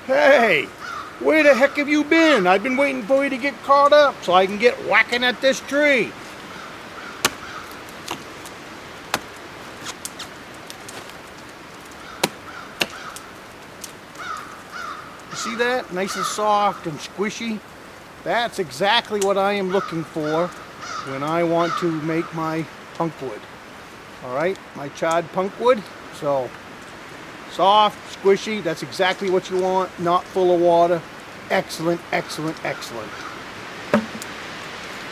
Hey, where the heck have you been? I've been waiting for you to get caught up so I can get whacking at this tree. You see that? Nice and soft and squishy. That's exactly what I am looking for when I want to make my punkwood. Alright, my charred punkwood. So, soft, squishy, that's exactly what you want, not full of water. Excellent, excellent, excellent.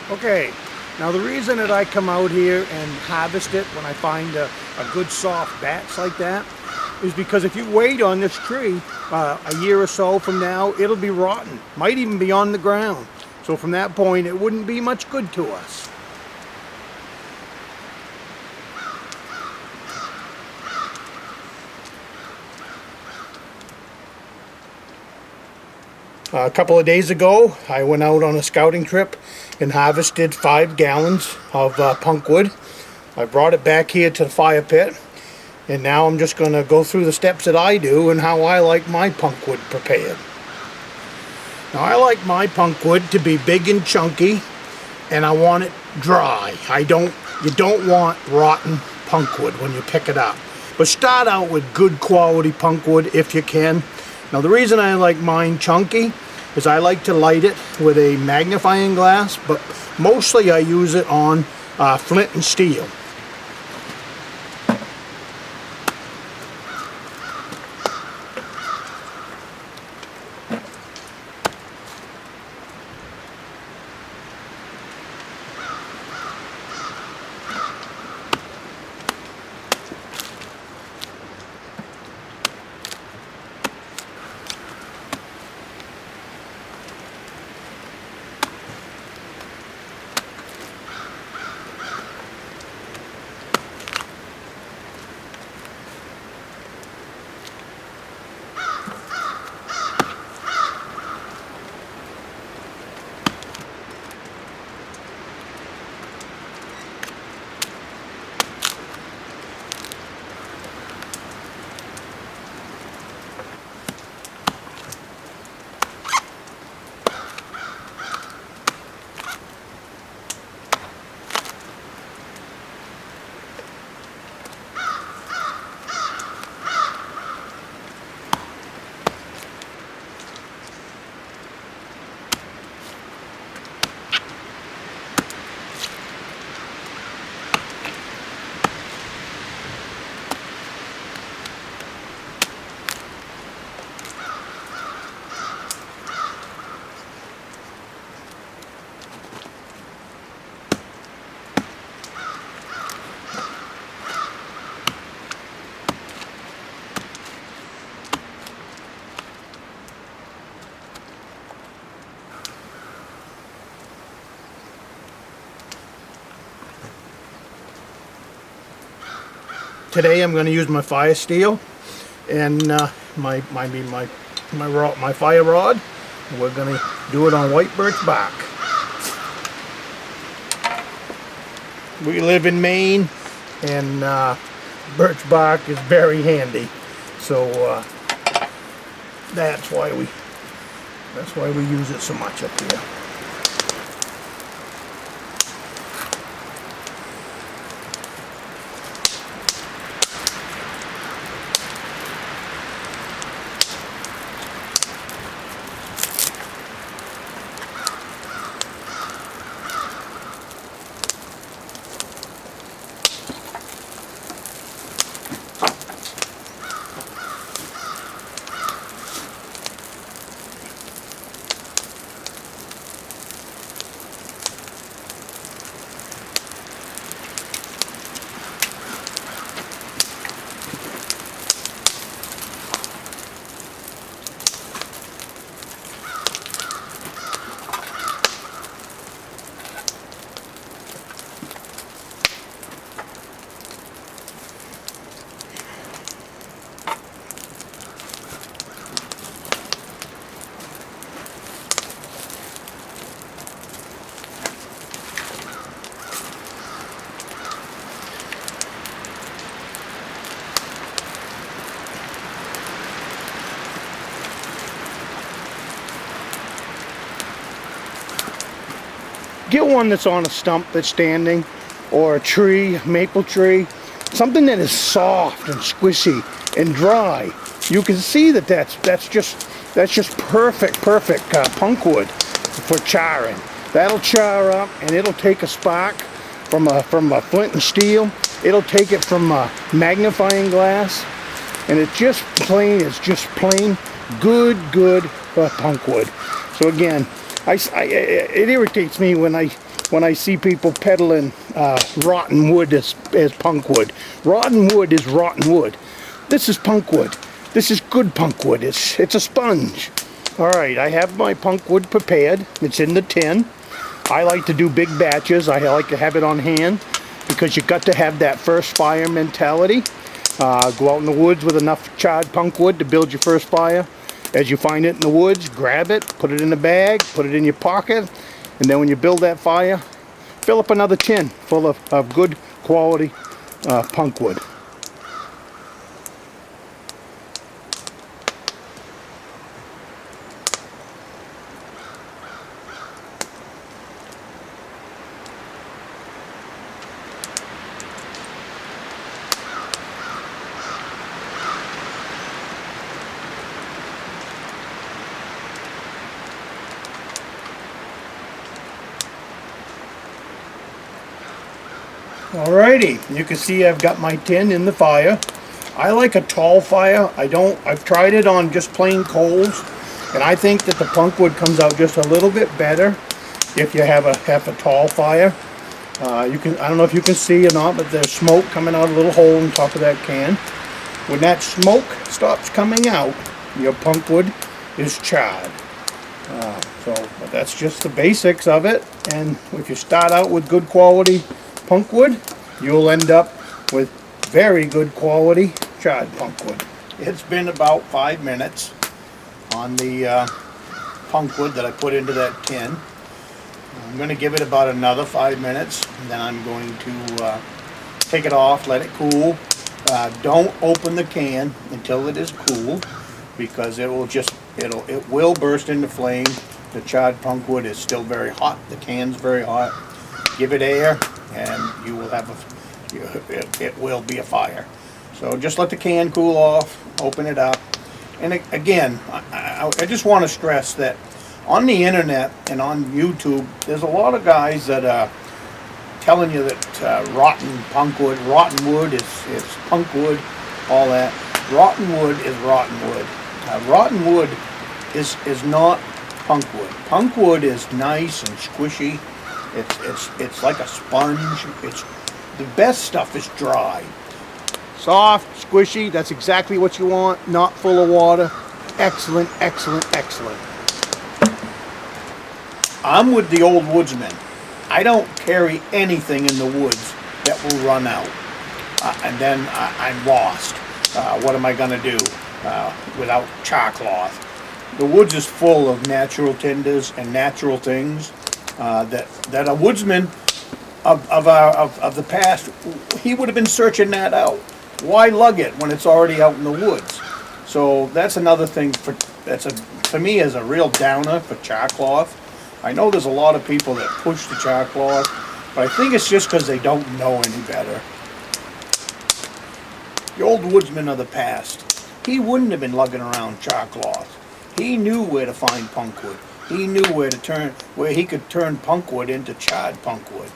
Okay, now the reason that I come out here and harvest it when I find a good soft batch like that is because if you wait on this tree a year or so from now, it'll be rotten, might even be on the ground. So from that point, it wouldn't be much good to us. A couple of days ago, I went out on a scouting trip and harvested 5 gallons of punkwood. I brought it back here to the fire pit, and now I'm just going to go through the steps that I do and how I like my punkwood prepared. Now, I like my punkwood to be big and chunky, and I want it dry. You don't want rotten punkwood when you pick it up. But start out with good quality punkwood if you can. Now, the reason I like mine chunky is I like to light it with a magnifying glass, but mostly I use it on flint and steel. Today I'm going to use my fire steel and my fire rod. We're going to do it on white birch bark. We live in Maine, and birch bark is very handy. So that's why we use it so much up here. get one that's on a stump that's standing, or a tree, maple tree, something that is soft and squishy and dry. You can see that that's just perfect punkwood for charring. That'll char up, and it'll take a spark from a flint and steel. It'll take it from a magnifying glass, and it's just plain good punkwood. So again, it irritates me when I see people peddling rotten wood as punkwood. Rotten wood is rotten wood. This is punkwood. This is good punkwood. It's a sponge. All right, I have my punkwood prepared. It's in the tin. I like to do big batches. I like to have it on hand because you got to have that first fire mentality. Go out in the woods with enough charred punkwood to build your first fire. As you find it in the woods, grab it, put it in a bag, put it in your pocket, and then when you build that fire, fill up another tin full of good quality punkwood. Alrighty, you can see I've got my tin in the fire. I like a tall fire. I've tried it on just plain coals, and I think that the punkwood comes out just a little bit better if you have a tall fire. I don't know if you can see or not, but there's smoke coming out of a little hole in top of that can. When that smoke stops coming out, your punkwood is charred. So that's just the basics of it, and if you start out with good quality punkwood, you'll end up with very good quality charred punkwood. It's been about 5 minutes on the punkwood that I put into that tin. I'm going to give it about another 5 minutes, and then I'm going to take it off, let it cool. Don't open the can until it is cool, because it will burst into flame. The charred punkwood is still very hot. The can's very hot. Give it air, and you will have it will be a fire. So just let the can cool off, open it up, and again, I just want to stress that on the internet and on YouTube, there's a lot of guys that are telling you that rotten wood is punkwood, all that. Rotten wood is rotten wood. Rotten wood is not punkwood. Punkwood is nice and squishy. It's like a sponge. The best stuff is dry. Soft, squishy, that's exactly what you want. Not full of water. Excellent, excellent, excellent. I'm with the old woodsman. I don't carry anything in the woods that will run out. And then I'm lost. What am I going to do without char cloth? The woods is full of natural tinders and natural things that a woodsman of the past, he would have been searching that out. Why lug it when it's already out in the woods? So that's another thing for me as a real downer for char cloth. I know there's a lot of people that push the char cloth, but I think it's just because they don't know any better. The old woodsman of the past, he wouldn't have been lugging around char cloth. He knew where to find punkwood. He knew where he could turn punkwood into charred punkwood.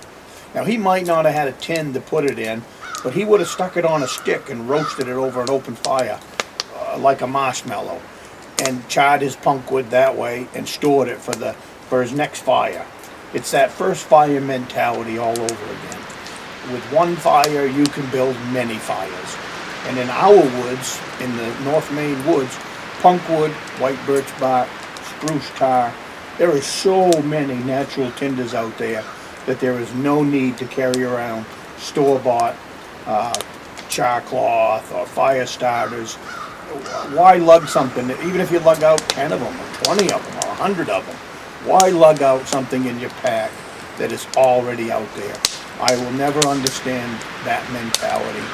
Now he might not have had a tin to put it in, but he would have stuck it on a stick and roasted it over an open fire like a marshmallow, and charred his punkwood that way and stored it for his next fire. It's that first fire mentality all over again. With one fire, you can build many fires. And in our woods, in the North Maine woods, punkwood, white birch bark, spruce tar, there are so many natural tinders out there that there is no need to carry around store-bought char cloth or fire starters. Why lug something, even if you lug out 10 of them or 20 of them or 100 of them, why lug out something in your pack that is already out there? I will never understand that mentality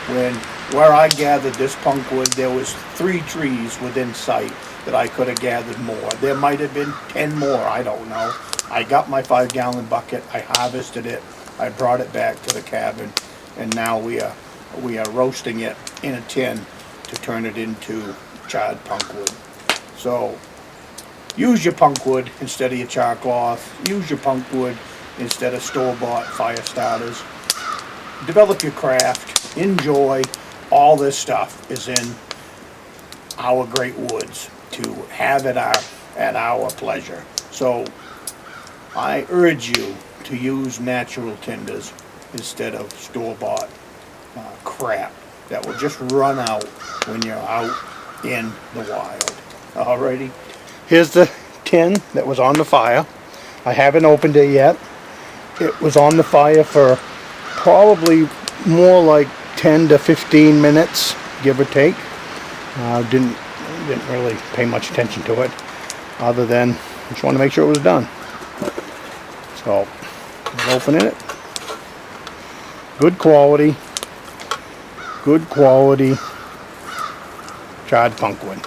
when Where I gathered this punkwood, there was 3 trees within sight that I could have gathered more. There might have been 10 more, I don't know. I got my 5-gallon bucket, I harvested it, I brought it back to the cabin, and now we are roasting it in a tin to turn it into charred punkwood. So use your punkwood instead of your char cloth. Use your punkwood instead of store-bought fire starters. Develop your craft. Enjoy. All this stuff is in our great woods to have at our pleasure. So I urge you to use natural tinders instead of store-bought crap that will just run out when you're out in the wild. Alrighty. Here's the tin that was on the fire. I haven't opened it yet. It was on the fire for probably more like 10 to 15 minutes, give or take. Didn't really pay much attention to it, other than just want to make sure it was done. So I'm opening it. Good quality charred punkwood.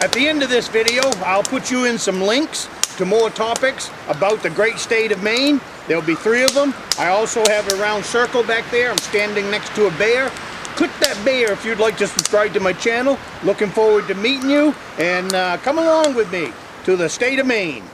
At the end of this video, I'll put you in some links to more topics about the great state of Maine. There'll be 3 of them. I also have a round circle back there. I'm standing next to a bear. Click that bear if you'd like to subscribe to my channel. Looking forward to meeting you, and come along with me to the state of Maine.